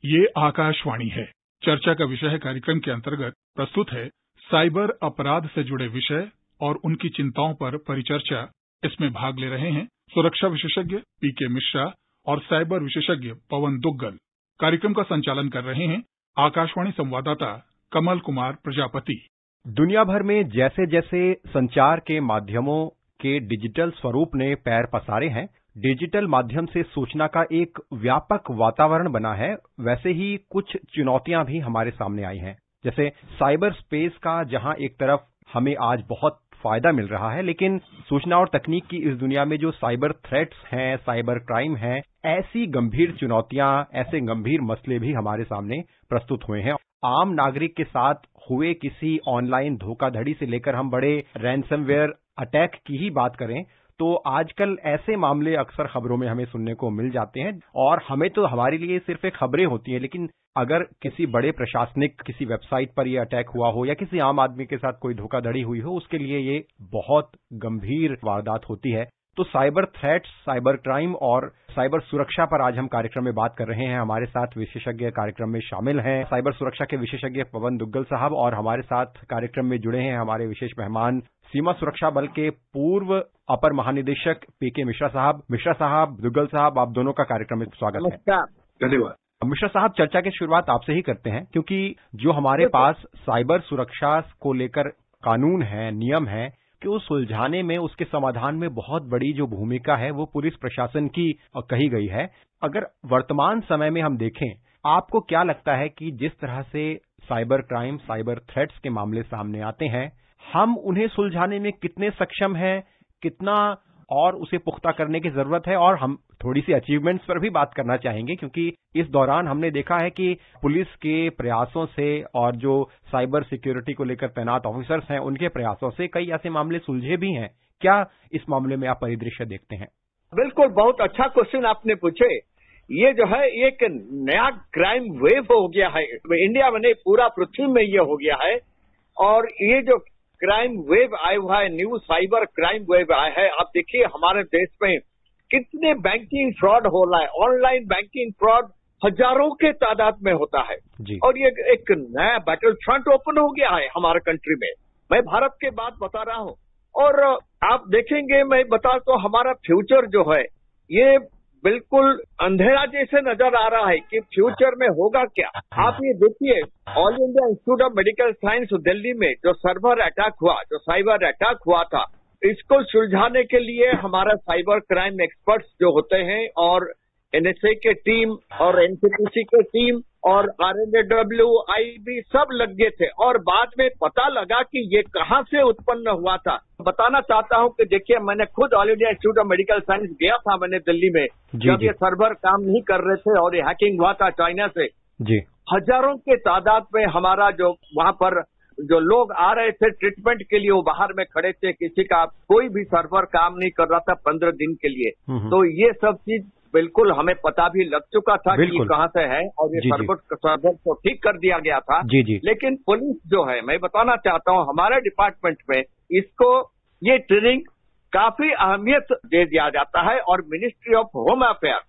ये आकाशवाणी है। चर्चा का विषय है कार्यक्रम के अंतर्गत प्रस्तुत है साइबर अपराध से जुड़े विषय और उनकी चिंताओं पर परिचर्चा। इसमें भाग ले रहे हैं सुरक्षा विशेषज्ञ पीके मिश्रा और साइबर विशेषज्ञ पवन दुग्गल। कार्यक्रम का संचालन कर रहे हैं आकाशवाणी संवाददाता कमल कुमार प्रजापति। दुनिया भर में जैसे जैसे संचार के माध्यमों के डिजिटल स्वरूप ने पैर पसारे हैं, डिजिटल माध्यम से सूचना का एक व्यापक वातावरण बना है, वैसे ही कुछ चुनौतियां भी हमारे सामने आई हैं। जैसे साइबर स्पेस का, जहां एक तरफ हमें आज बहुत फायदा मिल रहा है, लेकिन सूचना और तकनीक की इस दुनिया में जो साइबर थ्रेट्स हैं, साइबर क्राइम है, ऐसी गंभीर चुनौतियां, ऐसे गंभीर मसले भी हमारे सामने प्रस्तुत हुए हैं। आम नागरिक के साथ हुए किसी ऑनलाइन धोखाधड़ी से लेकर हम बड़े रैंसमवेयर अटैक की ही बात करें तो आजकल ऐसे मामले अक्सर खबरों में हमें सुनने को मिल जाते हैं। और हमें तो हमारे लिए सिर्फ एक खबरें होती हैं, लेकिन अगर किसी बड़े प्रशासनिक किसी वेबसाइट पर यह अटैक हुआ हो या किसी आम आदमी के साथ कोई धोखाधड़ी हुई हो, उसके लिए ये बहुत गंभीर वारदात होती है। तो साइबर थ्रेट्स, साइबर क्राइम और साइबर सुरक्षा पर आज हम कार्यक्रम में बात कर रहे हैं। हमारे साथ विशेषज्ञ कार्यक्रम में शामिल हैं साइबर सुरक्षा के विशेषज्ञ पवन दुग्गल साहब, और हमारे साथ कार्यक्रम में जुड़े हैं हमारे विशेष मेहमान सीमा सुरक्षा बल के पूर्व अपर महानिदेशक पीके मिश्रा साहब। मिश्रा साहब, दुग्गल साहब, आप दोनों का कार्यक्रम में स्वागत है। धन्यवाद। मिश्रा साहब, चर्चा की शुरुआत आपसे ही करते हैं, क्योंकि जो हमारे पास साइबर सुरक्षा को लेकर कानून है, नियम है, कि वो सुलझाने में, उसके समाधान में बहुत बड़ी जो भूमिका है वो पुलिस प्रशासन की कही गई है। अगर वर्तमान समय में हम देखें, आपको क्या लगता है कि जिस तरह से साइबर क्राइम, साइबर थ्रेट्स के मामले सामने आते हैं, हम उन्हें सुलझाने में कितने सक्षम हैं, कितना और उसे पुख्ता करने की जरूरत है? और हम थोड़ी सी अचीवमेंट्स पर भी बात करना चाहेंगे, क्योंकि इस दौरान हमने देखा है कि पुलिस के प्रयासों से और जो साइबर सिक्योरिटी को लेकर तैनात ऑफिसर्स हैं, उनके प्रयासों से कई ऐसे मामले सुलझे भी हैं। क्या इस मामले में आप परिदृश्य देखते हैं? बिल्कुल, बहुत अच्छा क्वेश्चन आपने पूछे। ये जो है एक नया क्राइम वेव हो गया है इंडिया में, नहीं पूरा पृथ्वी में ये हो गया है। और ये जो क्राइम वेव आया हुआ है, न्यू साइबर क्राइम वेव आया है। आप देखिए हमारे देश में कितने बैंकिंग फ्रॉड हो रहा है, ऑनलाइन बैंकिंग फ्रॉड हजारों के तादाद में होता है जी। और ये एक नया बैटल फ्रंट ओपन हो गया है हमारे कंट्री में। मैं भारत के बात बता रहा हूँ, और आप देखेंगे, मैं बता तो हमारा फ्यूचर जो है ये बिल्कुल अंधेरा जैसे नजर आ रहा है कि फ्यूचर में होगा क्या। आप ये देखिए, all India institute of medical science Delhi में जो सर्वर अटैक हुआ, जो साइबर अटैक हुआ था, इसको सुलझाने के लिए हमारा साइबर क्राइम एक्सपर्ट्स जो होते हैं और एनएसए के टीम और एनसीपीसी के टीम और आरएनएडब्ल्यू, आईबी सब लग गए थे। और बाद में पता लगा कि ये कहाँ से उत्पन्न हुआ था। बताना चाहता हूँ कि देखिए, मैंने खुद all India institute of medical science गया था, मैंने दिल्ली में, जब ये सर्वर काम नहीं कर रहे थे और ये हैकिंग हुआ था चाइना से जी। हजारों के तादाद में हमारा जो वहां पर जो लोग आ रहे थे ट्रीटमेंट के लिए, वो बाहर में खड़े थे। किसी का कोई भी सर्वर काम नहीं कर रहा था 15 दिन के लिए। तो ये सब चीज बिल्कुल हमें पता भी लग चुका था कि कहाँ से है, और ये सर्वर को ठीक कर दिया गया था। जी। लेकिन पुलिस जो है, मैं बताना चाहता हूँ, हमारे डिपार्टमेंट में इसको ये ट्रेनिंग काफी अहमियत दे दिया जाता है, और मिनिस्ट्री ऑफ होम अफेयर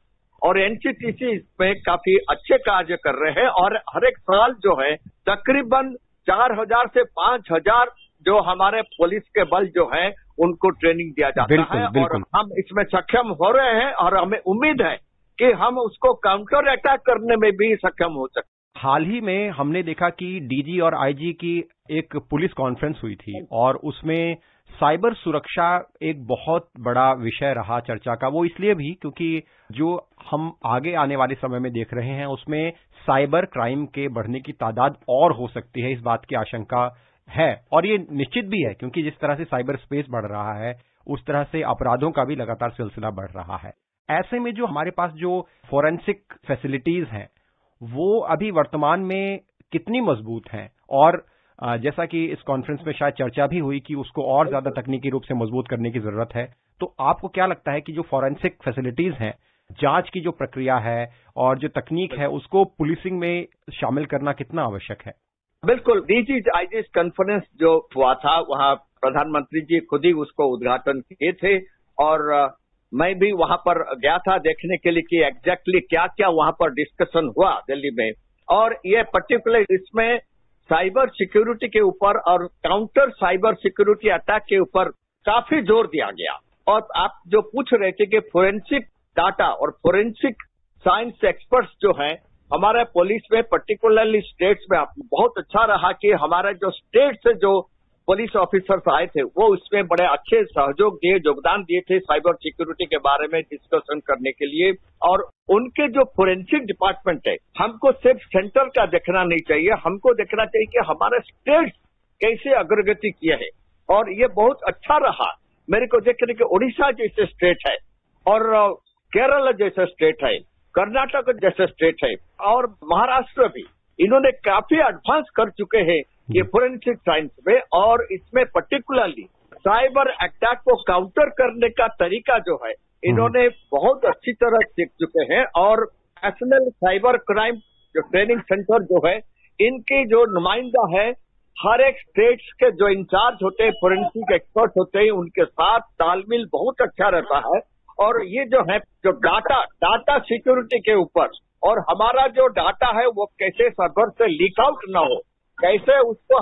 और एनसीटीसी इसमें काफी अच्छे कार्य कर रहे हैं। और हर एक साल जो है तकरीबन 4000 से 5000 जो हमारे पुलिस के बल जो है उनको ट्रेनिंग दिया जाता है। और हम इसमें सक्षम हो रहे हैं, और हमें उम्मीद है कि हम उसको काउंटर अटैक करने में भी सक्षम हो सकते। हाल ही में हमने देखा कि डीजी और आईजी की एक पुलिस कॉन्फ्रेंस हुई थी, और उसमें साइबर सुरक्षा एक बहुत बड़ा विषय रहा चर्चा का। वो इसलिए भी क्योंकि जो हम आगे आने वाले समय में देख रहे हैं, उसमें साइबर क्राइम के बढ़ने की तादाद और हो सकती है, इस बात की आशंका है। और ये निश्चित भी है, क्योंकि जिस तरह से साइबर स्पेस बढ़ रहा है, उस तरह से अपराधों का भी लगातार सिलसिला बढ़ रहा है। ऐसे में जो हमारे पास जो फोरेंसिक फैसिलिटीज हैं, वो अभी वर्तमान में कितनी मजबूत हैं? और जैसा कि इस कॉन्फ्रेंस में शायद चर्चा भी हुई कि उसको और ज्यादा तकनीकी रूप से मजबूत करने की जरूरत है। तो आपको क्या लगता है कि जो फोरेंसिक फैसिलिटीज हैं, जांच की जो प्रक्रिया है और जो तकनीक है, उसको पुलिसिंग में शामिल करना कितना आवश्यक है? बिल्कुल, डीजी आईजी कॉन्फ्रेंस जो हुआ था, वहाँ प्रधानमंत्री जी खुद ही उसको उद्घाटन किए थे। और मैं भी वहां पर गया था देखने के लिए कि एग्जैक्टली क्या क्या वहां पर डिस्कशन हुआ दिल्ली में। और ये पर्टिकुलर इसमें साइबर सिक्योरिटी के ऊपर और काउंटर साइबर सिक्योरिटी अटैक के ऊपर काफी जोर दिया गया। और आप जो पूछ रहे थे कि फोरेंसिक डाटा और फोरेंसिक साइंस एक्सपर्ट्स जो हैं हमारे पुलिस में, पर्टिकुलरली स्टेट्स में, बहुत अच्छा रहा कि हमारे जो स्टेट से जो पुलिस ऑफिसर्स आए थे वो उसमें बड़े अच्छे सहयोग दिए, योगदान दिए थे साइबर सिक्योरिटी के बारे में डिस्कशन करने के लिए। और उनके जो फोरेंसिक डिपार्टमेंट है, हमको सिर्फ सेंटर का देखना नहीं चाहिए, हमको देखना चाहिए कि हमारे स्टेट कैसे अग्रगति किए हैं। और ये बहुत अच्छा रहा मेरे को देखने के उड़ीसा जैसे स्टेट है और केरल जैसे स्टेट है, कर्नाटक जैसे स्टेट है और महाराष्ट्र भी, इन्होंने काफी एडवांस कर चुके हैं ये फोरेंसिक साइंस में। और इसमें पर्टिकुलरली साइबर अटैक को काउंटर करने का तरीका जो है इन्होंने बहुत अच्छी तरह सीख चुके हैं। और नेशनल साइबर क्राइम जो ट्रेनिंग सेंटर जो है, इनके जो नुमाइंदा है, हर एक स्टेट्स के जो इंचार्ज होते हैं, फोरेंसिक एक्सपर्ट होते हैं, उनके साथ तालमेल बहुत अच्छा रहता है। और ये जो है जो डाटा सिक्योरिटी के ऊपर, और हमारा जो डाटा है वो कैसे सर्वर से लीक आउट ना हो, कैसे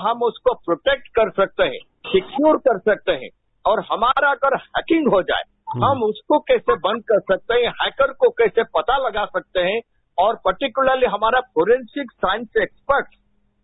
हम उसको प्रोटेक्ट कर सकते हैं, सिक्योर कर सकते हैं। और हमारा अगर हैकिंग हो जाए हम उसको कैसे बंद कर सकते हैं, हैकर को कैसे पता लगा सकते हैं। और पर्टिकुलरली हमारा फोरेंसिक साइंस एक्सपर्ट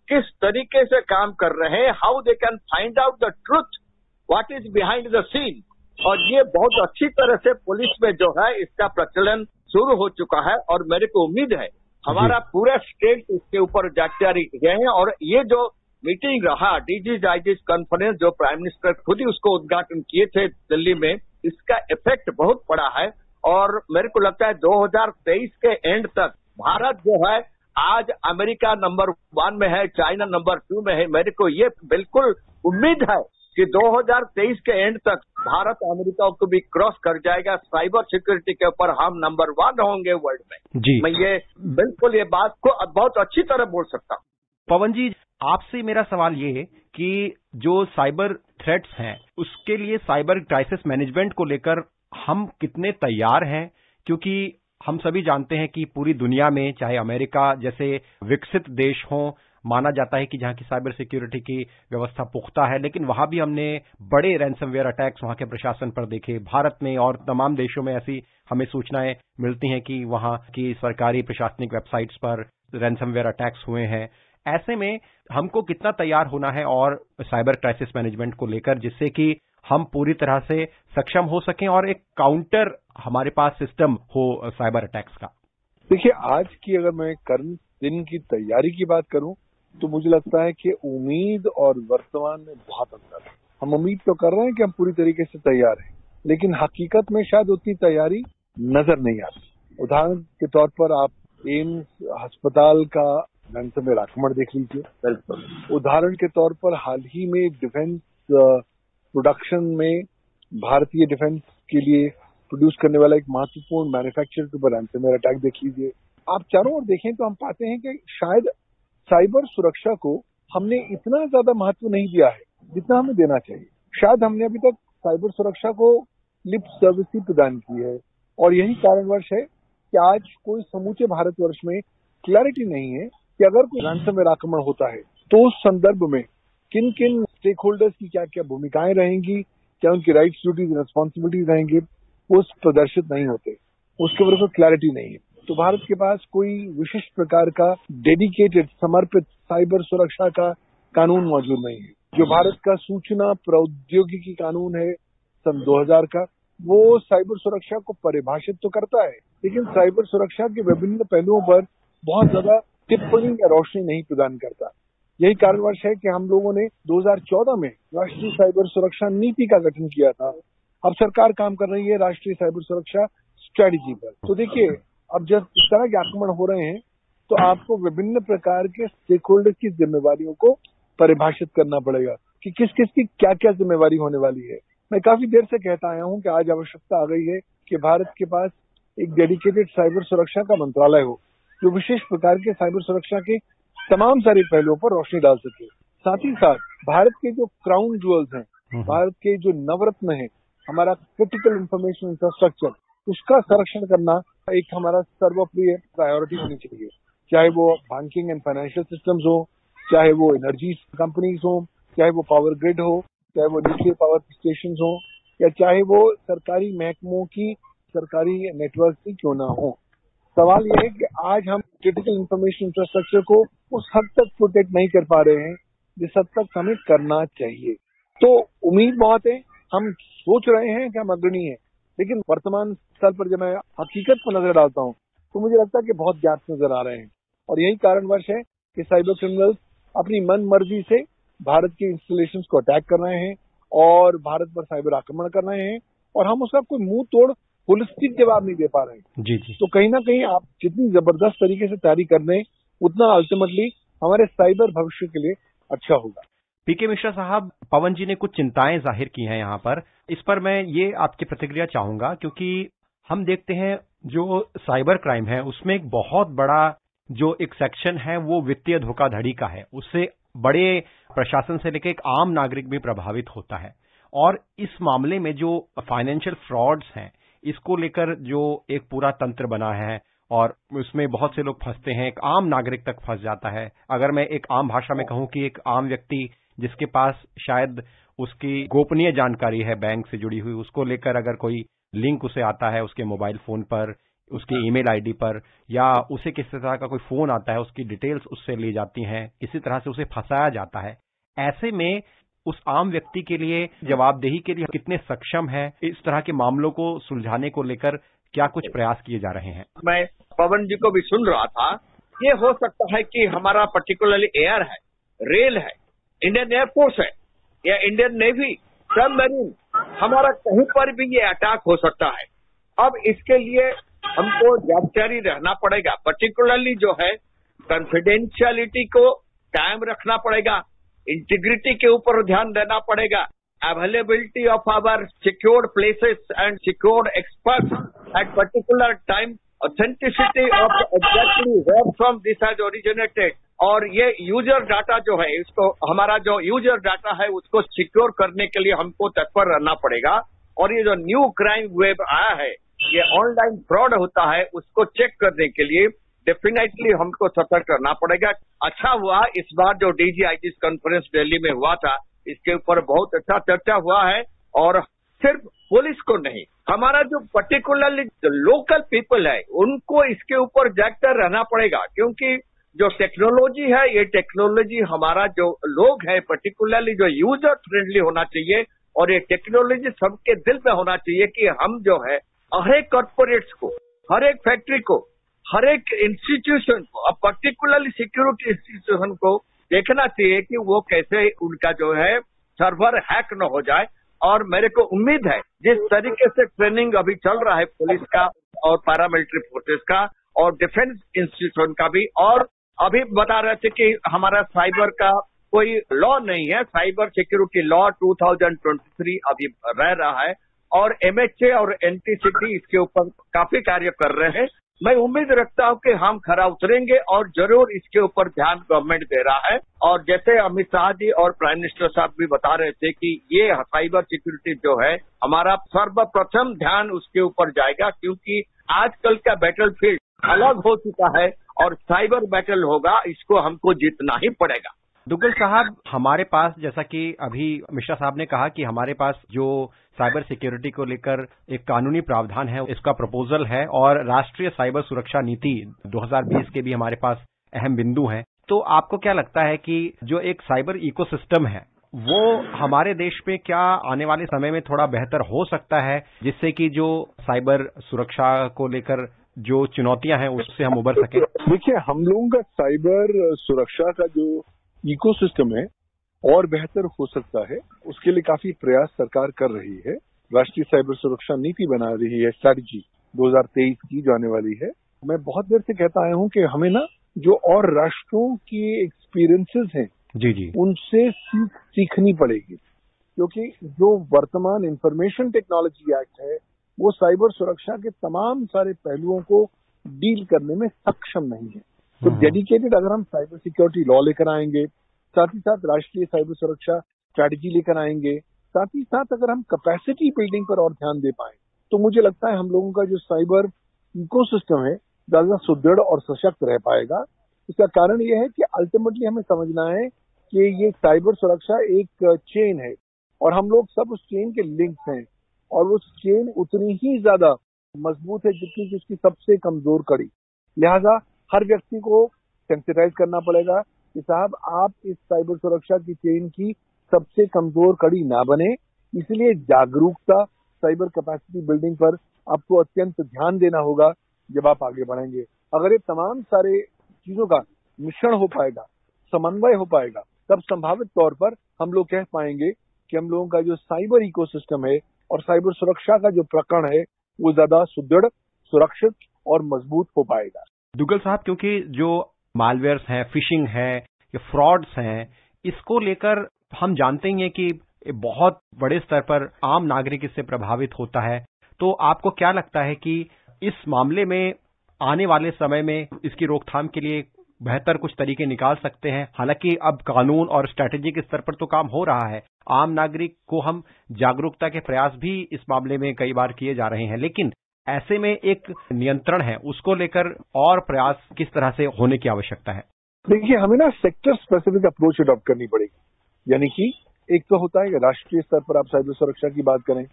किस तरीके से काम कर रहे हैं, how they can find out the truth, what is behind the scene. और ये बहुत अच्छी तरह से पुलिस में जो है इसका प्रचलन शुरू हो चुका है। और मेरे को उम्मीद है हमारा पूरा स्टेट इसके ऊपर जागरूक गए हैं। और ये जो मीटिंग रहा, डीजी आईजी कॉन्फ्रेंस, जो प्राइम मिनिस्टर खुद ही उसको उद्घाटन किए थे दिल्ली में, इसका इफेक्ट बहुत बड़ा है। और मेरे को लगता है 2023 के एंड तक भारत जो है आज अमेरिका नंबर 1 में है, चाइना नंबर 2 में है। मेरे को ये बिल्कुल उम्मीद है कि 2023 के एंड तक भारत अमेरिका को भी क्रॉस कर जाएगा। साइबर सिक्योरिटी के ऊपर हम नंबर 1 होंगे वर्ल्ड में जी। मैं ये बिल्कुल ये बात को बहुत अच्छी तरह बोल सकता हूँ। पवन जी, आपसे मेरा सवाल ये है कि जो साइबर थ्रेट्स हैं उसके लिए साइबर क्राइसिस मैनेजमेंट को लेकर हम कितने तैयार हैं? क्योंकि हम सभी जानते हैं कि पूरी दुनिया में, चाहे अमेरिका जैसे विकसित देश हों, माना जाता है कि जहां की साइबर सिक्योरिटी की व्यवस्था पुख्ता है, लेकिन वहां भी हमने बड़े रैंसमवेयर अटैक्स वहां के प्रशासन पर देखे। भारत में और तमाम देशों में ऐसी हमें सूचनाएं मिलती हैं कि वहां की सरकारी प्रशासनिक वेबसाइट्स पर रैंसमवेयर अटैक्स हुए हैं। ऐसे में हमको कितना तैयार होना है और साइबर क्राइसिस मैनेजमेंट को लेकर, जिससे कि हम पूरी तरह से सक्षम हो सकें और एक काउंटर हमारे पास सिस्टम हो साइबर अटैक्स का? देखिए, आज की अगर मैं करंट दिन की तैयारी की बात करूं तो मुझे लगता है कि उम्मीद और वर्तमान में बहुत अंतर है। हम उम्मीद तो कर रहे हैं कि हम पूरी तरीके से तैयार हैं, लेकिन हकीकत में शायद उतनी तैयारी नजर नहीं आती। उदाहरण के तौर पर आप एम्स अस्पताल का रैंसमवेयर आक्रमण देख लीजिए। उदाहरण के तौर पर हाल ही में डिफेंस प्रोडक्शन में भारतीय डिफेंस के लिए प्रोड्यूस करने वाला एक महत्वपूर्ण मैन्युफैक्चरर के ऊपर रैंसमवेयर अटैक देख लीजिए। आप चारों ओर देखें तो हम पाते हैं कि शायद साइबर सुरक्षा को हमने इतना ज्यादा महत्व नहीं दिया है जितना हमें देना चाहिए। शायद हमने अभी तक साइबर सुरक्षा को लिप सर्विस ही प्रदान की है और यही कारणवश है कि आज कोई समूचे भारतवर्ष में क्लैरिटी नहीं है कि अगर कोई रैंसमवेयर आक्रमण होता है तो उस संदर्भ में किन किन स्टेक होल्डर्स की क्या क्या भूमिकाएं रहेंगी, क्या उनकी राइट्स, ड्यूटीज, रिस्पॉन्सिबिलिटीज रहेंगी, वो प्रदर्शित नहीं होते, उसके ऊपर कोई क्लैरिटी नहीं है। तो भारत के पास कोई विशिष्ट प्रकार का डेडिकेटेड, समर्पित साइबर सुरक्षा का कानून मौजूद नहीं है। जो भारत का सूचना प्रौद्योगिकी कानून है सन 2000 का, वो साइबर सुरक्षा को परिभाषित तो करता है, लेकिन साइबर सुरक्षा के विभिन्न पहलुओं पर बहुत ज्यादा टिप्पणी या रोशनी नहीं प्रदान करता। यही कारणवश है कि हम लोगों ने 2014 में राष्ट्रीय साइबर सुरक्षा नीति का गठन किया था। अब सरकार काम कर रही है राष्ट्रीय साइबर सुरक्षा स्ट्रेटेजी पर। तो देखिए, अब जब इस तरह के आक्रमण हो रहे हैं तो आपको विभिन्न प्रकार के स्टेक होल्डर की जिम्मेवारियों को परिभाषित करना पड़ेगा कि किस किस की क्या क्या जिम्मेवारी होने वाली है। मैं काफी देर से कहता आया हूं कि आज आवश्यकता आ गई है कि भारत के पास एक डेडिकेटेड साइबर सुरक्षा का मंत्रालय हो जो विशेष प्रकार के साइबर सुरक्षा के तमाम सारे पहलुओं पर रोशनी डाल सके। साथ ही साथ भारत के जो क्राउन ज्वेल्स हैं, भारत के जो नवरत्न हैं, हमारा क्रिटिकल इंफॉर्मेशन इंफ्रास्ट्रक्चर, उसका संरक्षण करना एक हमारा सर्वप्रिय प्रायोरिटी होनी चाहिए। चाहे वो बैंकिंग एंड फाइनेंशियल सिस्टम्स हो, चाहे वो एनर्जी कंपनीज हो, चाहे वो पावर ग्रिड हो, चाहे वो न्यूक्लियर पावर स्टेशन हो, या चाहे वो सरकारी महकमों की सरकारी नेटवर्क ही क्यों ना हो। सवाल यह है कि आज हम क्रिटिकल इंफॉर्मेशन इंफ्रास्ट्रक्चर को उस हद तक प्रोटेक्ट नहीं कर पा रहे हैं जिस हद तक हमें करना चाहिए। तो उम्मीद बहुत है, हम सोच रहे हैं कि हम अग्रणी हैं, लेकिन वर्तमान स्तर पर जब मैं हकीकत को नजर डालता हूं तो मुझे लगता है कि बहुत गैप नजर आ रहे हैं। और यही कारणवश है कि साइबर क्रिमिनल्स अपनी मन मर्जी से भारत के इंस्टॉलेशंस को अटैक कर रहे हैं और भारत पर साइबर आक्रमण कर रहे हैं, और हम उसका कोई मुंह तोड़ होलिस्टिक जवाब नहीं दे पा रहे हैं। जी जी। तो कहीं ना कहीं आप जितनी जबरदस्त तरीके से तैयारी कर दें, उतना अल्टीमेटली हमारे साइबर भविष्य के लिए अच्छा होगा। पीके मिश्रा साहब, पवन जी ने कुछ चिंताएं जाहिर की हैं यहाँ पर, इस पर मैं ये आपकी प्रतिक्रिया चाहूंगा, क्योंकि हम देखते हैं जो साइबर क्राइम है उसमें एक बहुत बड़ा जो एक सेक्शन है वो वित्तीय धोखाधड़ी का है। उससे बड़े प्रशासन से लेकर एक आम नागरिक भी प्रभावित होता है। और इस मामले में जो फाइनेंशियल फ्रॉड्स हैं, इसको लेकर जो एक पूरा तंत्र बना है और उसमें बहुत से लोग फंसते हैं, एक आम नागरिक तक फंस जाता है। अगर मैं एक आम भाषा में कहूं कि एक आम व्यक्ति जिसके पास शायद उसकी गोपनीय जानकारी है बैंक से जुड़ी हुई, उसको लेकर अगर कोई लिंक उसे आता है उसके मोबाइल फोन पर, उसके ईमेल आईडी पर, या उसे किसी तरह का कोई फोन आता है, उसकी डिटेल्स उससे ली जाती हैं, इसी तरह से उसे फंसाया जाता है। ऐसे में उस आम व्यक्ति के लिए जवाबदेही के लिए कितने सक्षम है, इस तरह के मामलों को सुलझाने को लेकर क्या कुछ प्रयास किए जा रहे हैं? मैं पवन जी को भी सुन रहा था। ये हो सकता है कि हमारा पर्टिकुलरली एयर है, रेल है, इंडियन एयरफोर्स है या इंडियन नेवी, सबमरीन, हमारा कहीं पर भी ये अटैक हो सकता है। अब इसके लिए हमको जागरूक रहना पड़ेगा। पर्टिकुलरली जो है कॉन्फिडेंशियलिटी को कायम रखना पड़ेगा, इंटीग्रिटी के ऊपर ध्यान देना पड़ेगा, availability of our secured places and secured experts at particular time, authenticity of exactly where from this has originated, और ये यूजर डाटा जो है, इसको हमारा जो यूजर डाटा है उसको सिक्योर करने के लिए हमको तत्पर रहना पड़ेगा। और ये जो न्यू क्राइम वेव आया है, ये ऑनलाइन फ्रॉड होता है, उसको चेक करने के लिए डेफिनेटली हमको सतर्क करना पड़ेगा। अच्छा हुआ इस बार जो डीजीआईजी कॉन्फ्रेंस दिल्ली में हुआ था, इसके ऊपर बहुत अच्छा चर्चा हुआ है। और सिर्फ पुलिस को नहीं, हमारा जो पर्टिकुलरली लोकल पीपल है उनको इसके ऊपर जागकर रहना पड़ेगा, क्योंकि जो टेक्नोलॉजी है, ये टेक्नोलॉजी हमारा जो लोग है पर्टिकुलरली जो यूजर फ्रेंडली होना चाहिए, और ये टेक्नोलॉजी सबके दिल में होना चाहिए कि हम जो है हर एक कॉर्पोरेट्स को, हर एक फैक्ट्री को, हर एक इंस्टीट्यूशन को, अब पर्टिकुलरली सिक्योरिटी इंस्टीट्यूशन को देखना चाहिए कि वो कैसे उनका जो है सर्वर हैक न हो जाए। और मेरे को उम्मीद है जिस तरीके से ट्रेनिंग अभी चल रहा है पुलिस का और पैरामिलिट्री फोर्सेस का और डिफेंस इंस्टीट्यूशन का भी, और अभी बता रहे थे कि हमारा साइबर का कोई लॉ नहीं है, साइबर सिक्योरिटी लॉ 2023 अभी रह रहा है, और एमएचए और एनटीसीटी इसके ऊपर काफी कार्य कर रहे हैं। मैं उम्मीद रखता हूं कि हम खरा उतरेंगे और जरूर इसके ऊपर ध्यान गवर्नमेंट दे रहा है। और जैसे अमित शाह जी और प्राइम मिनिस्टर साहब भी बता रहे थे कि ये साइबर सिक्योरिटी जो है हमारा सर्वप्रथम ध्यान उसके ऊपर जाएगा, क्योंकि आजकल का बैटलफील्ड अलग हो चुका है और साइबर बैटल होगा, इसको हमको जीतना ही पड़ेगा। दुग्गल साहब, हमारे पास, जैसा कि अभी मिश्रा साहब ने कहा कि हमारे पास जो साइबर सिक्योरिटी को लेकर एक कानूनी प्रावधान है, इसका प्रपोजल है, और राष्ट्रीय साइबर सुरक्षा नीति 2020 के भी हमारे पास अहम बिंदु हैं। तो आपको क्या लगता है कि जो एक साइबर इकोसिस्टम है वो हमारे देश में क्या आने वाले समय में थोड़ा बेहतर हो सकता है, जिससे कि जो साइबर सुरक्षा को लेकर जो चुनौतियां हैं उससे हम उबर सकें? देखिए, हम लोगों का साइबर सुरक्षा का जो इकोसिस्टम है और बेहतर हो सकता है, उसके लिए काफी प्रयास सरकार कर रही है। राष्ट्रीय साइबर सुरक्षा नीति बना रही है, स्ट्रैटेजी 2023 की जो आने वाली है। मैं बहुत देर से कहता आया हूं कि हमें ना जो और राष्ट्रों की एक्सपीरियंसेस हैं जी उनसे सीखनी पड़ेगी, क्योंकि जो वर्तमान इंफॉर्मेशन टेक्नोलॉजी एक्ट है वो साइबर सुरक्षा के तमाम सारे पहलुओं को डील करने में सक्षम नहीं है। तो डेडिकेटेड अगर हम साइबर सिक्योरिटी लॉ लेकर आएंगे, साथ ही साथ राष्ट्रीय साइबर सुरक्षा स्ट्रैटेजी लेकर आएंगे, साथ ही साथ अगर हम कैपेसिटी बिल्डिंग पर और ध्यान दे पाए तो मुझे लगता है हम लोगों का जो साइबर इकोसिस्टम है ज्यादा सुदृढ़ और सशक्त रह पाएगा। इसका कारण यह है कि अल्टीमेटली हमें समझना है कि ये साइबर सुरक्षा एक चेन है और हम लोग सब उस चेन के लिंक्स हैं और वो चेन उतनी ही ज्यादा मजबूत है जितनी कि उसकी सबसे कमजोर कड़ी। लिहाजा हर व्यक्ति को सेंसिटाइज करना पड़ेगा कि साहब आप इस साइबर सुरक्षा की चेन की सबसे कमजोर कड़ी ना बने। इसलिए जागरूकता, साइबर कैपेसिटी बिल्डिंग पर आपको अत्यंत ध्यान देना होगा जब आप आगे बढ़ेंगे। अगर ये तमाम सारे चीजों का मिश्रण हो पाएगा, समन्वय हो पाएगा, तब संभावित तौर पर हम लोग कह पाएंगे कि हम लोगों का जो साइबर इकोसिस्टम है और साइबर सुरक्षा का जो प्रकरण है वो ज्यादा सुदृढ़, सुरक्षित और मजबूत हो पाएगा। दुग्गल साहब, क्योंकि जो मालवेयर्स हैं, फिशिंग है, ये फ्रॉड्स हैं, इसको लेकर हम जानते ही हैं कि बहुत बड़े स्तर पर आम नागरिक इससे प्रभावित होता है। तो आपको क्या लगता है कि इस मामले में आने वाले समय में इसकी रोकथाम के लिए बेहतर कुछ तरीके निकाल सकते हैं? हालांकि अब कानून और स्ट्रैटेजिक स्तर पर तो काम हो रहा है, आम नागरिक को हम जागरूकता के प्रयास भी इस मामले में कई बार किए जा रहे हैं, लेकिन ऐसे में एक नियंत्रण है, उसको लेकर और प्रयास किस तरह से होने की आवश्यकता है? देखिए, हमें ना सेक्टर स्पेसिफिक अप्रोच अडॉप्ट करनी पड़ेगी। यानी कि एक तो होता है कि राष्ट्रीय स्तर पर आप साइबर सुरक्षा की बात करें,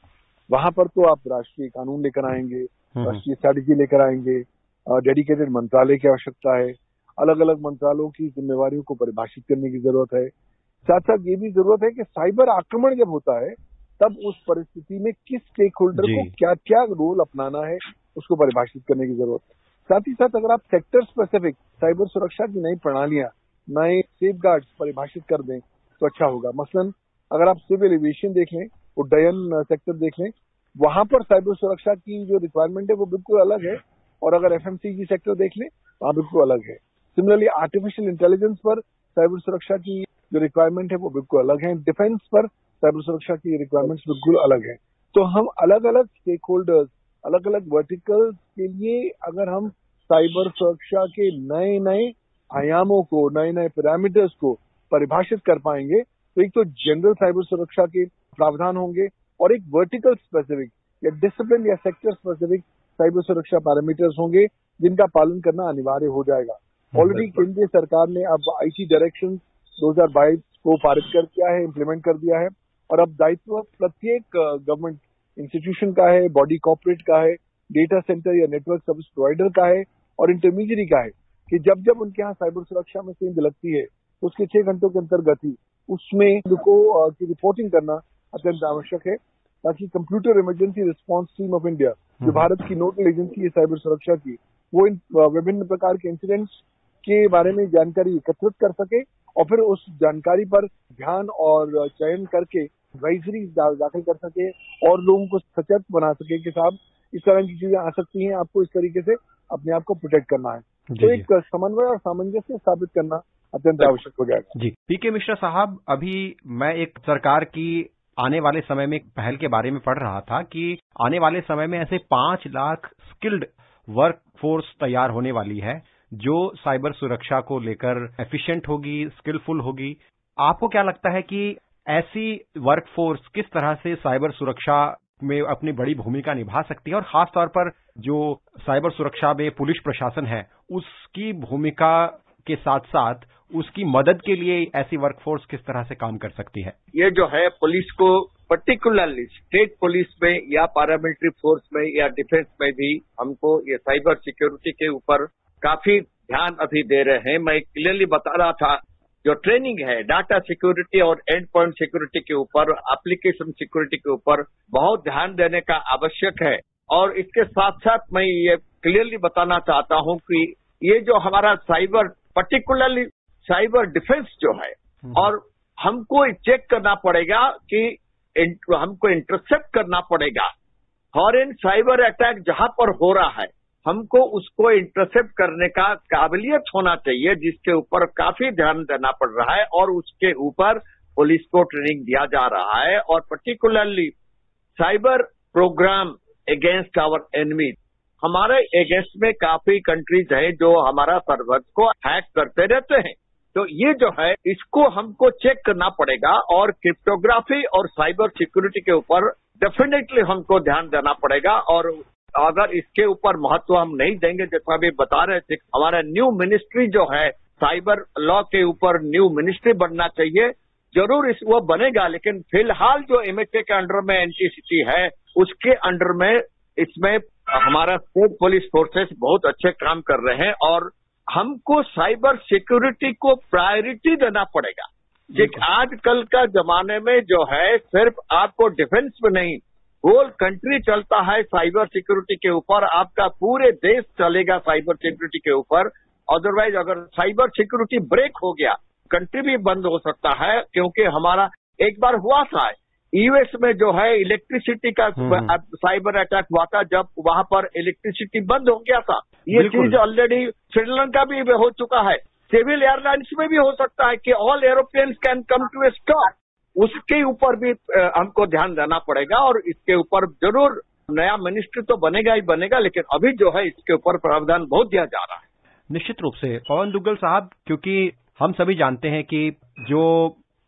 वहां पर तो आप राष्ट्रीय कानून लेकर आएंगे, राष्ट्रीय स्ट्रैटेजी लेकर आएंगे, डेडिकेटेड मंत्रालय की आवश्यकता है, अलग अलग मंत्रालयों की जिम्मेवारियों को परिभाषित करने की जरूरत है। साथ साथ ये भी जरूरत है कि साइबर आक्रमण जब होता है तब उस परिस्थिति में किस स्टेक होल्डर को क्या क्या रोल अपनाना है उसको परिभाषित करने की जरूरत है। साथ ही साथ अगर आप सेक्टर स्पेसिफिक साइबर सुरक्षा की नई प्रणालियां, नए सेफगार्ड्स परिभाषित कर दें तो अच्छा होगा। मसलन अगर आप सिविल एविएशन देख लें, उड्डयन सेक्टर देख लें, वहां पर साइबर सुरक्षा की जो रिक्वायरमेंट है वो बिल्कुल अलग है, और अगर एफएमसीजी सेक्टर देख लें वहां बिल्कुल अलग है। सिमिलरली आर्टिफिशियल इंटेलिजेंस पर साइबर सुरक्षा की जो रिक्वायरमेंट है वो बिल्कुल अलग है। डिफेंस पर साइबर सुरक्षा की रिक्वायरमेंट्स बिल्कुल अलग है। तो हम अलग अलग स्टेक होल्डर्स, अलग अलग वर्टिकल्स के लिए अगर हम साइबर सुरक्षा के नए नए आयामों को, नए नए पैरामीटर्स को परिभाषित कर पाएंगे तो एक तो जनरल साइबर सुरक्षा के प्रावधान होंगे और एक वर्टिकल स्पेसिफिक या डिसिप्लिन या सेक्टर स्पेसिफिक साइबर सुरक्षा पैरामीटर्स होंगे जिनका पालन करना अनिवार्य हो जाएगा। ऑलरेडी केंद्रीय सरकार ने अब आईटी डायरेक्शन 2022 को पारित कर दिया है, इम्प्लीमेंट कर दिया है, और अब दायित्व प्रत्येक गवर्नमेंट इंस्टीट्यूशन का है, बॉडी कॉर्पोरेट का है, डेटा सेंटर या नेटवर्क सर्विस प्रोवाइडर का है और इंटरमीडियरी का है कि जब जब उनके यहाँ साइबर सुरक्षा में सेंध लगती है तो उसके 6 घंटों के अंतर्गत ही उसमें उनको की रिपोर्टिंग करना अत्यंत आवश्यक है, ताकि computer emergency response team of India, जो भारत की नोडल एजेंसी है साइबर सुरक्षा की, वो इन विभिन्न प्रकार के इंसिडेंट्स के बारे में जानकारी एकत्रित कर सके और फिर उस जानकारी पर ध्यान और चयन करके एडवाइजरी दाखिल कर सके और लोगों को सचेत बना सके कि साहब इस तरह की चीजें आ सकती हैं, आपको इस तरीके से अपने आप को प्रोटेक्ट करना है। तो एक समन्वय और सामंजस्य स्थापित करना अत्यंत आवश्यक हो जाएगा। जी, पीके मिश्रा साहब, अभी मैं एक सरकार की आने वाले समय में एक पहल के बारे में पढ़ रहा था कि आने वाले समय में ऐसे 5 लाख स्किल्ड वर्क फोर्स तैयार होने वाली है जो साइबर सुरक्षा को लेकर एफिशिएंट होगी, स्किलफुल होगी। आपको क्या लगता है कि ऐसी वर्कफोर्स किस तरह से साइबर सुरक्षा में अपनी बड़ी भूमिका निभा सकती है, और खास तौर पर जो साइबर सुरक्षा में पुलिस प्रशासन है उसकी भूमिका के साथ साथ उसकी मदद के लिए ऐसी वर्कफोर्स किस तरह से काम कर सकती है? ये जो है पुलिस को पर्टिकुलरली स्टेट पुलिस में या पैरामिलिट्री फोर्स में या डिफेंस में भी हमको ये साइबर सिक्योरिटी के ऊपर काफी ध्यान अभी दे रहे हैं। मैं क्लियरली बता रहा था, जो ट्रेनिंग है डाटा सिक्योरिटी और एंड पॉइंट सिक्योरिटी के ऊपर, एप्लीकेशन सिक्योरिटी के ऊपर बहुत ध्यान देने का आवश्यक है। और इसके साथ साथ मैं ये क्लियरली बताना चाहता हूं कि ये जो हमारा साइबर, पर्टिकुलरली साइबर डिफेंस जो है, और हमको चेक करना पड़ेगा कि हमको इंटरसेप्ट करना पड़ेगा। फॉरेन साइबर अटैक जहां पर हो रहा है हमको उसको इंटरसेप्ट करने का काबिलियत होना चाहिए, जिसके ऊपर काफी ध्यान देना पड़ रहा है और उसके ऊपर पुलिस को ट्रेनिंग दिया जा रहा है। और particularly cyber program against our enemy, हमारे अगेंस्ट में काफी कंट्रीज हैं जो हमारा सर्वर को हैक करते रहते हैं। तो ये जो है इसको हमको चेक करना पड़ेगा और क्रिप्टोग्राफी और साइबर सिक्योरिटी के ऊपर डेफिनेटली हमको ध्यान देना पड़ेगा। और अगर इसके ऊपर महत्व हम नहीं देंगे, जैसा अभी बता रहे थे, हमारा न्यू मिनिस्ट्री जो है साइबर लॉ के ऊपर न्यू मिनिस्ट्री बनना चाहिए। जरूर वो बनेगा, लेकिन फिलहाल जो एमएचए के अंडर में एनटीसीटी है उसके अंडर में इसमें हमारा स्टेट पुलिस फोर्सेस बहुत अच्छे काम कर रहे हैं और हमको साइबर सिक्योरिटी को प्रायोरिटी देना पड़ेगा। आजकल का जमाने में जो है सिर्फ आपको डिफेंस में नहीं, होल कंट्री चलता है साइबर सिक्योरिटी के ऊपर। आपका पूरे देश चलेगा साइबर सिक्योरिटी के ऊपर। अदरवाइज अगर साइबर सिक्योरिटी ब्रेक हो गया, कंट्री भी बंद हो सकता है। क्योंकि हमारा एक बार हुआ था यूएस में जो है इलेक्ट्रिसिटी का साइबर अटैक हुआ था, जब वहां पर इलेक्ट्रिसिटी बंद हो गया था। ये चीज ऑलरेडी श्रीलंका भी हो चुका है। सिविल एयरलाइंस में भी हो सकता है कि all aeroplanes can come to a stop. उसके ऊपर भी हमको ध्यान देना पड़ेगा और इसके ऊपर जरूर नया मिनिस्ट्री तो बनेगा ही बनेगा, लेकिन अभी जो है इसके ऊपर प्रावधान बहुत दिया जा रहा है। निश्चित रूप से पवन दुग्गल साहब, क्योंकि हम सभी जानते हैं कि जो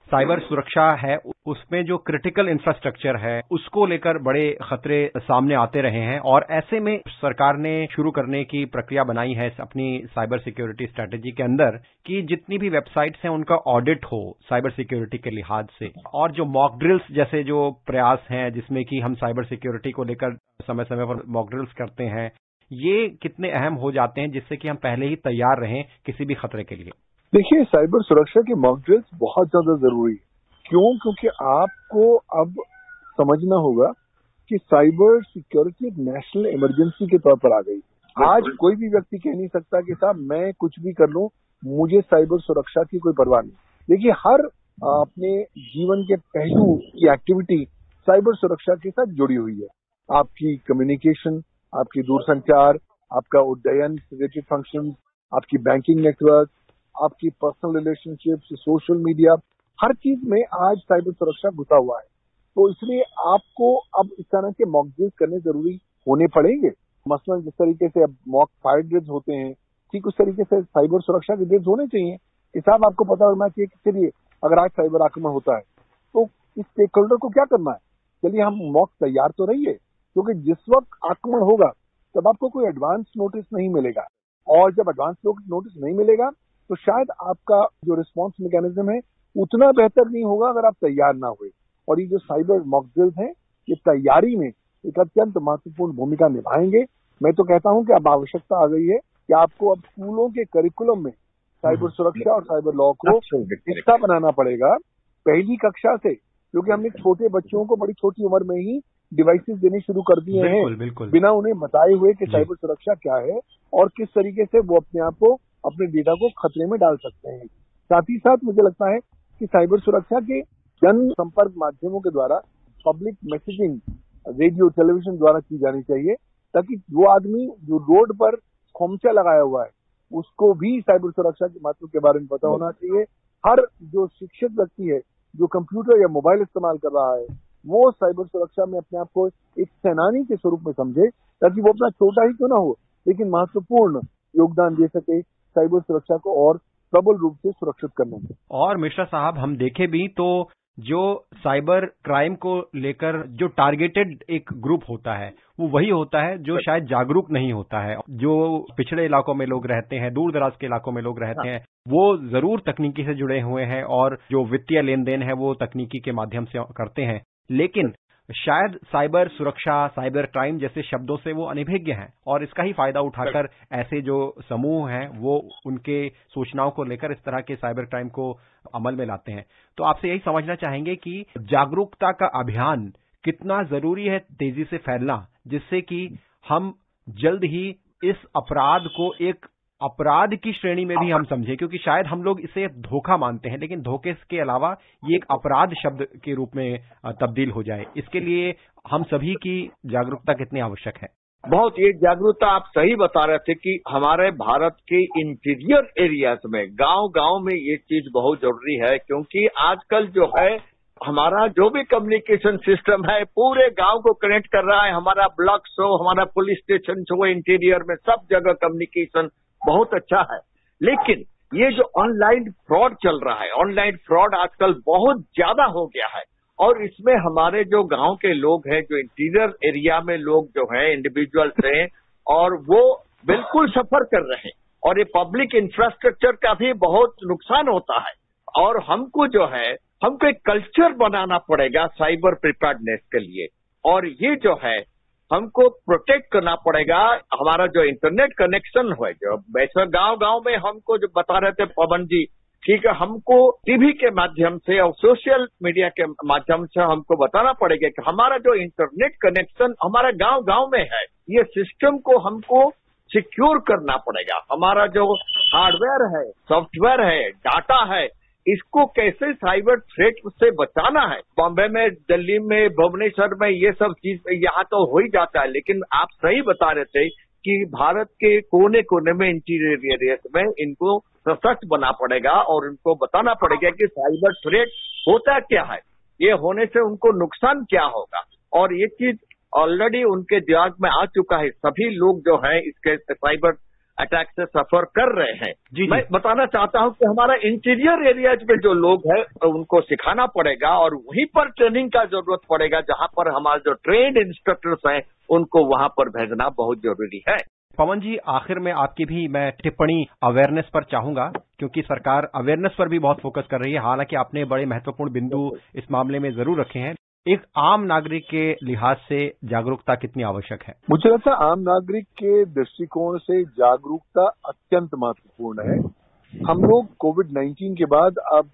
साइबर सुरक्षा है उसमें जो क्रिटिकल इंफ्रास्ट्रक्चर है उसको लेकर बड़े खतरे सामने आते रहे हैं और ऐसे में सरकार ने शुरू करने की प्रक्रिया बनाई है अपनी साइबर सिक्योरिटी स्ट्रेटेजी के अंदर कि जितनी भी वेबसाइट्स हैं उनका ऑडिट हो साइबर सिक्योरिटी के लिहाज से। और जो मॉक ड्रिल्स जैसे जो प्रयास हैं जिसमें कि हम साइबर सिक्योरिटी को लेकर समय समय पर मॉक ड्रिल्स करते हैं, ये कितने अहम हो जाते हैं जिससे कि हम पहले ही तैयार रहें किसी भी खतरे के लिए। देखिए, साइबर सुरक्षा के मॉक ड्रिल्स बहुत ज्यादा जरूरी है। क्यों? क्योंकि आपको अब समझना होगा कि साइबर सिक्योरिटी एक नेशनल इमरजेंसी के तौर पर आ गई। आज कोई भी व्यक्ति कह नहीं सकता कि साहब मैं कुछ भी कर लूं, मुझे साइबर सुरक्षा की कोई परवाह नहीं। देखिए, हर अपने जीवन के पहलू की एक्टिविटी साइबर सुरक्षा के साथ जुड़ी हुई है। आपकी कम्युनिकेशन, आपकी दूरसंचार, आपका उड्डयन रिलेटेड फंक्शन, आपकी बैंकिंग नेटवर्क, आपकी पर्सनल रिलेशनशिप्स, सोशल मीडिया, हर चीज में आज साइबर सुरक्षा घुसा हुआ है। तो इसलिए आपको अब इस तरह के मॉक ड्रिल्स करने जरूरी होने पड़ेंगे। मसलन जिस तरीके से अब मॉक फायर ड्रिल्स होते हैं, ठीक उस तरीके से साइबर सुरक्षा के ड्रिल्स होने चाहिए कि साहब आपको पता होना चाहिए कि चलिए अगर आज साइबर आक्रमण होता है तो इस स्टेक होल्डर को क्या करना है। चलिए हम मॉक तैयार तो रहिए, क्योंकि जिस वक्त आक्रमण होगा तब आपको कोई एडवांस नोटिस नहीं मिलेगा, और जब एडवांस नोटिस नहीं मिलेगा तो शायद आपका जो रिस्पांस मैकेनिज्म है उतना बेहतर नहीं होगा अगर आप तैयार ना हुए। और ये जो साइबर मॉक ड्रिल्स हैं ये तैयारी में एक अत्यंत महत्वपूर्ण भूमिका निभाएंगे। मैं तो कहता हूं कि अब आवश्यकता आ गई है कि आपको अब स्कूलों के करिकुलम में साइबर सुरक्षा और साइबर लॉ को हिस्सा बनाना पड़ेगा पहली कक्षा से, क्योंकि हमने छोटे बच्चों को बड़ी छोटी उम्र में ही डिवाइसेस देने शुरू कर दिए हैं बिना उन्हें बताए हुए कि साइबर सुरक्षा क्या है और किस तरीके से वो अपने आप को, अपने डेटा को खतरे में डाल सकते हैं। साथ ही साथ मुझे लगता है कि साइबर सुरक्षा के जन संपर्क माध्यमों के द्वारा पब्लिक मैसेजिंग रेडियो टेलीविजन द्वारा की जानी चाहिए, ताकि वो आदमी जो रोड पर खोमचा लगाया हुआ है उसको भी साइबर सुरक्षा के महत्व के बारे में पता होना चाहिए। हर जो शिक्षित व्यक्ति है जो कंप्यूटर या मोबाइल इस्तेमाल कर रहा है वो साइबर सुरक्षा में अपने आप को एक सेनानी के स्वरूप में समझे, ताकि वो अपना छोटा ही क्यों ना हो लेकिन महत्वपूर्ण योगदान दे सके साइबर सुरक्षा को और प्रबल रूप से सुरक्षित करने में। और मिश्रा साहब, हम देखें भी तो जो साइबर क्राइम को लेकर जो टारगेटेड एक ग्रुप होता है वो वही होता है जो शायद जागरूक नहीं होता है। जो पिछड़े इलाकों में लोग रहते हैं, दूर दराज के इलाकों में लोग रहते हैं, वो जरूर तकनीकी से जुड़े हुए हैं और जो वित्तीय लेन देन है वो तकनीकी के माध्यम से करते हैं, लेकिन शायद साइबर सुरक्षा, साइबर क्राइम जैसे शब्दों से वो अनभिज्ञ हैं और इसका ही फायदा उठाकर ऐसे जो समूह हैं वो उनके सूचनाओं को लेकर इस तरह के साइबर क्राइम को अमल में लाते हैं। तो आपसे यही समझना चाहेंगे कि जागरूकता का अभियान कितना जरूरी है तेजी से फैलना, जिससे कि हम जल्द ही इस अपराध को एक अपराध की श्रेणी में भी हम समझें, क्योंकि शायद हम लोग इसे धोखा मानते हैं लेकिन धोखे के अलावा ये एक अपराध शब्द के रूप में तब्दील हो जाए। इसके लिए हम सभी की जागरूकता कितनी आवश्यक है? बहुत ये जागरूकता आप सही बता रहे थे कि हमारे भारत के इंटीरियर एरियाज में, गांव-गांव में ये चीज बहुत जरूरी है, क्योंकि आजकल जो है हमारा जो भी कम्युनिकेशन सिस्टम है पूरे गांव को कनेक्ट कर रहा है। हमारा ब्लॉक्स हो, हमारा पुलिस स्टेशन हो, इंटीरियर में सब जगह कम्युनिकेशन बहुत अच्छा है, लेकिन ये जो ऑनलाइन फ्रॉड चल रहा है, ऑनलाइन फ्रॉड आजकल बहुत ज्यादा हो गया है और इसमें हमारे जो गांव के लोग हैं, जो इंटीरियर एरिया में लोग जो हैं, इंडिविजुअल्स हैं, और वो बिल्कुल सफर कर रहे हैं और ये पब्लिक इंफ्रास्ट्रक्चर का भी बहुत नुकसान होता है। और हमको जो है, हमको एक कल्चर बनाना पड़ेगा साइबर प्रिपेयर्डनेस के लिए, और ये जो है हमको प्रोटेक्ट करना पड़ेगा। हमारा जो इंटरनेट कनेक्शन है, जो वैसे गांव में हमको जो बता रहे थे पवन जी, ठीक है, हमको टीवी के माध्यम से और सोशल मीडिया के माध्यम से हमको बताना पड़ेगा कि हमारा जो इंटरनेट कनेक्शन हमारा गांव में है, ये सिस्टम को हमको सिक्योर करना पड़ेगा। हमारा जो हार्डवेयर है, सॉफ्टवेयर है, डाटा है, इसको कैसे साइबर थ्रेट से बचाना है। बॉम्बे में, दिल्ली में, भुवनेश्वर में ये सब चीज यहाँ तो हो ही जाता है, लेकिन आप सही बता रहे थे कि भारत के कोने कोने में, इंटीरियर एरियाज में इनको सशक्त बना पड़ेगा और इनको बताना पड़ेगा कि साइबर थ्रेट होता क्या है, ये होने से उनको नुकसान क्या होगा। और ये चीज ऑलरेडी उनके दिमाग में आ चुका है। सभी लोग जो है इसके साइबर अटैक से सफर कर रहे हैं। मैं बताना चाहता हूं कि हमारा इंटीरियर एरियाज में जो लोग हैं उनको सिखाना पड़ेगा और वहीं पर ट्रेनिंग का जरूरत पड़ेगा, जहां पर हमारे जो ट्रेन्ड इंस्ट्रक्टर्स हैं उनको वहां पर भेजना बहुत जरूरी है। पवन जी, आखिर में आपकी भी मैं टिप्पणी अवेयरनेस पर चाहूंगा, क्योंकि सरकार अवेयरनेस पर भी बहुत फोकस कर रही है। हालांकि आपने बड़े महत्वपूर्ण बिंदु इस मामले में जरूर रखे हैं। एक आम नागरिक के लिहाज से जागरूकता कितनी आवश्यक है? मुझे लगता है आम नागरिक के दृष्टिकोण से जागरूकता अत्यंत महत्वपूर्ण है। हम लोग कोविड-19 के बाद अब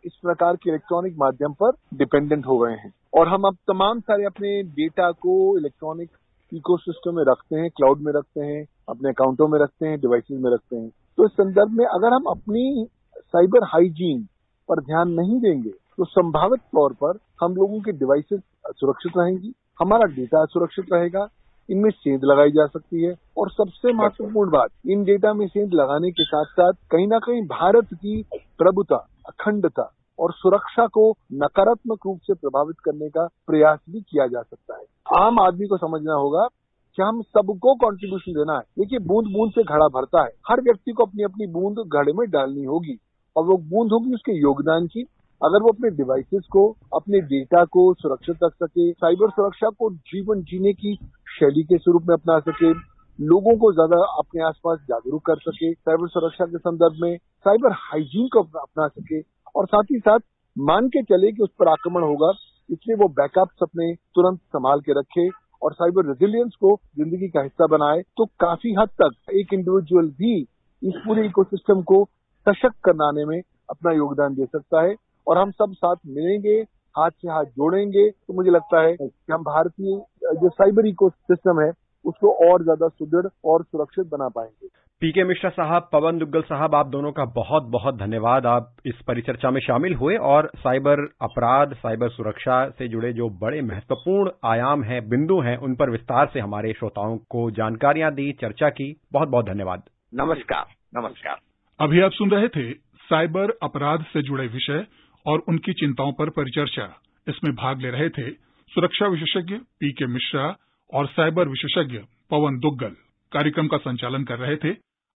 इस प्रकार के इलेक्ट्रॉनिक माध्यम पर डिपेंडेंट हो गए हैं और हम अब तमाम सारे अपने डेटा को इलेक्ट्रॉनिक इकोसिस्टम में रखते हैं, क्लाउड में रखते हैं, अपने अकाउंटों में रखते हैं, डिवाइसेज में रखते हैं। तो इस संदर्भ में अगर हम अपनी साइबर हाइजीन पर ध्यान नहीं देंगे तो संभावित तौर पर हम लोगों के डिवाइसेस सुरक्षित रहेंगी, हमारा डेटा सुरक्षित रहेगा, इनमें सेंध लगाई जा सकती है और सबसे महत्वपूर्ण बात, इन डेटा में सेंध लगाने के साथ साथ कहीं ना कहीं भारत की प्रभुता, अखंडता और सुरक्षा को नकारात्मक रूप से प्रभावित करने का प्रयास भी किया जा सकता है। आम आदमी को समझना होगा कि हम सबको कंट्रीब्यूशन देना है। देखिए, बूंद बूंद से घड़ा भरता है। हर व्यक्ति को अपनी अपनी बूंद घड़े में डालनी होगी और वो बूंद होगी उसके योगदान की। अगर वो अपने डिवाइसेस को, अपने डेटा को सुरक्षित रख सके, साइबर सुरक्षा को जीवन जीने की शैली के स्वरूप में अपना सके, लोगों को ज्यादा अपने आसपास जागरूक कर सके, साइबर सुरक्षा के संदर्भ में साइबर हाइजीन को अपना सके और साथ ही साथ मान के चले कि उस पर आक्रमण होगा, इसलिए वो बैकअप्स अपने तुरंत संभाल के रखे और साइबर रेजिलियंस को जिंदगी का हिस्सा बनाए, तो काफी हद तक एक इंडिविजुअल भी इस पूरे इकोसिस्टम को सशक्त कराने में अपना योगदान दे सकता है। और हम सब साथ मिलेंगे, हाथ से हाथ जोड़ेंगे, तो मुझे लगता है कि हम भारतीय जो साइबर इकोसिस्टम है उसको और ज्यादा सुदृढ़ और सुरक्षित बना पाएंगे। पीके मिश्रा साहब, पवन दुग्गल साहब, आप दोनों का बहुत बहुत धन्यवाद। आप इस परिचर्चा में शामिल हुए और साइबर अपराध, साइबर सुरक्षा से जुड़े जो बड़े महत्वपूर्ण आयाम हैं, बिंदु हैं, उन पर विस्तार से हमारे श्रोताओं को जानकारियां दी, चर्चा की। बहुत बहुत धन्यवाद। नमस्कार। नमस्कार। अभी आप सुन रहे थे साइबर अपराध से जुड़े विषय और उनकी चिंताओं पर परिचर्चा। इसमें भाग ले रहे थे सुरक्षा विशेषज्ञ पीके मिश्रा और साइबर विशेषज्ञ पवन दुग्गल। कार्यक्रम का संचालन कर रहे थे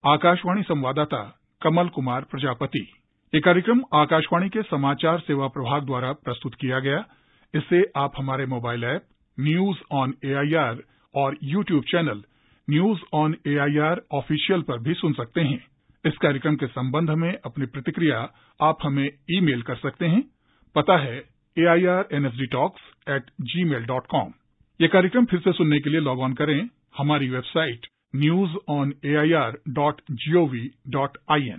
आकाशवाणी संवाददाता कमल कुमार प्रजापति। ये कार्यक्रम आकाशवाणी के समाचार सेवा प्रभाग द्वारा प्रस्तुत किया गया। इसे आप हमारे mobile app news on AIR और YouTube channel news on AIR official पर भी सुन सकते हैं। इस कार्यक्रम के संबंध में अपनी प्रतिक्रिया आप हमें ईमेल कर सकते हैं। पता है airnsdtalks@gmail.com। ये कार्यक्रम फिर से सुनने के लिए लॉग ऑन करें हमारी वेबसाइट newsonair.gov.in।